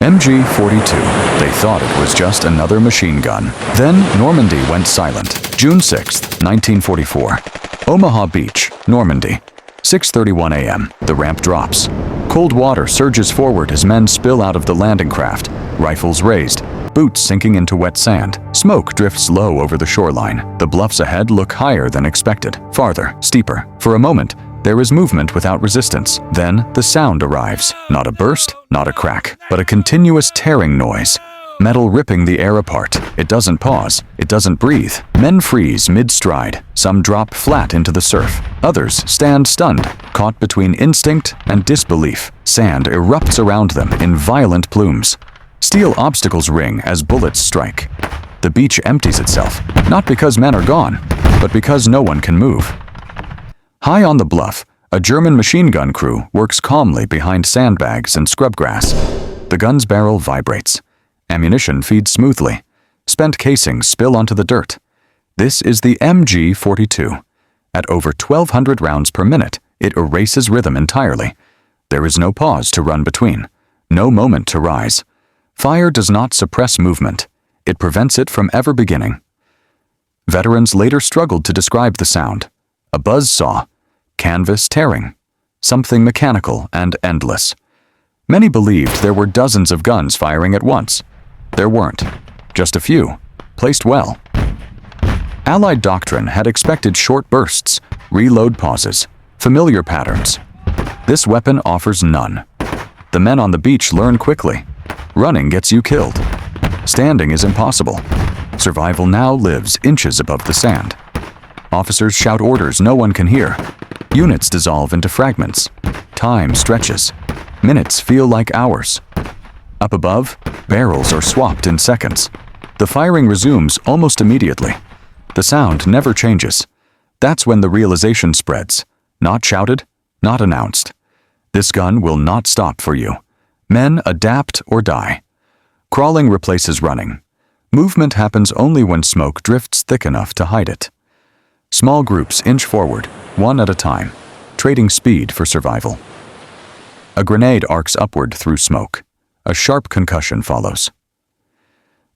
MG-42. They thought it was just another machine gun. Then Normandy went silent. June 6, 1944. Omaha Beach, Normandy. 6:31 a.m. The ramp drops. Cold water surges forward as men spill out of the landing craft, rifles raised, boots sinking into wet sand. Smoke drifts low over the shoreline. The bluffs ahead look higher than expected, farther, steeper. For a moment, there is movement without resistance. Then the sound arrives. Not a burst, not a crack, but a continuous tearing noise. Metal ripping the air apart. It doesn't pause. It doesn't breathe. Men freeze mid-stride. Some drop flat into the surf. Others stand stunned, caught between instinct and disbelief. Sand erupts around them in violent plumes. Steel obstacles ring as bullets strike. The beach empties itself, not because men are gone, but because no one can move. High on the bluff, a German machine gun crew works calmly behind sandbags and scrubgrass. The gun's barrel vibrates. Ammunition feeds smoothly. Spent casings spill onto the dirt. This is the MG-42. At over 1,200 rounds per minute, it erases rhythm entirely. There is no pause to run between, no moment to rise. Fire does not suppress movement. It prevents it from ever beginning. Veterans later struggled to describe the sound. A buzzsaw, canvas tearing, something mechanical and endless. Many believed there were dozens of guns firing at once. There weren't. Just a few, placed well. Allied doctrine had expected short bursts, reload pauses, familiar patterns. This weapon offers none. The men on the beach learn quickly. Running gets you killed. Standing is impossible. Survival now lives inches above the sand. Officers shout orders no one can hear. Units dissolve into fragments. Time stretches. Minutes feel like hours. Up above, barrels are swapped in seconds. The firing resumes almost immediately. The sound never changes. That's when the realization spreads. Not shouted, not announced. This gun will not stop for you. Men adapt or die. Crawling replaces running. Movement happens only when smoke drifts thick enough to hide it. Small groups inch forward, one at a time, trading speed for survival. A grenade arcs upward through smoke. A sharp concussion follows.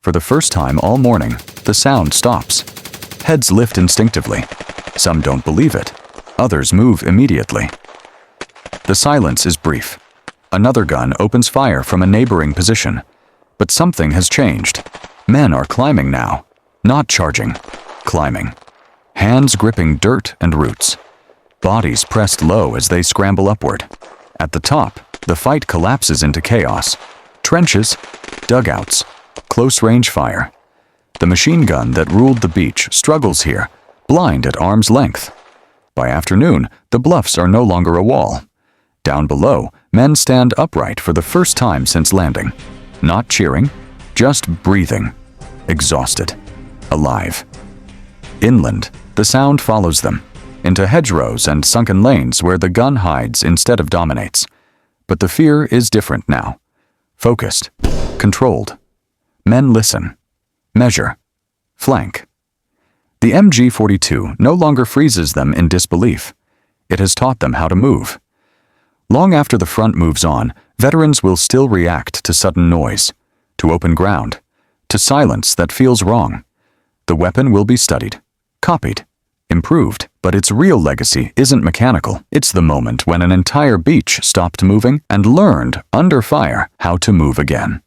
For the first time all morning, the sound stops. Heads lift instinctively. Some don't believe it. Others move immediately. The silence is brief. Another gun opens fire from a neighboring position. But something has changed. Men are climbing now. Not charging. Climbing. Hands gripping dirt and roots. Bodies pressed low as they scramble upward. At the top, the fight collapses into chaos. Trenches, dugouts, close-range fire. The machine gun that ruled the beach struggles here, blind at arm's length. By afternoon, the bluffs are no longer a wall. Down below, men stand upright for the first time since landing. Not cheering, just breathing. Exhausted. Alive. Inland, the sound follows them, into hedgerows and sunken lanes where the gun hides instead of dominates. But the fear is different now. Focused. Controlled. Men listen. Measure. Flank. The MG-42 no longer freezes them in disbelief. It has taught them how to move. Long after the front moves on, veterans will still react to sudden noise, to open ground, to silence that feels wrong. The weapon will be studied, copied, improved, but its real legacy isn't mechanical. It's the moment when an entire beach stopped moving and learned, under fire, how to move again.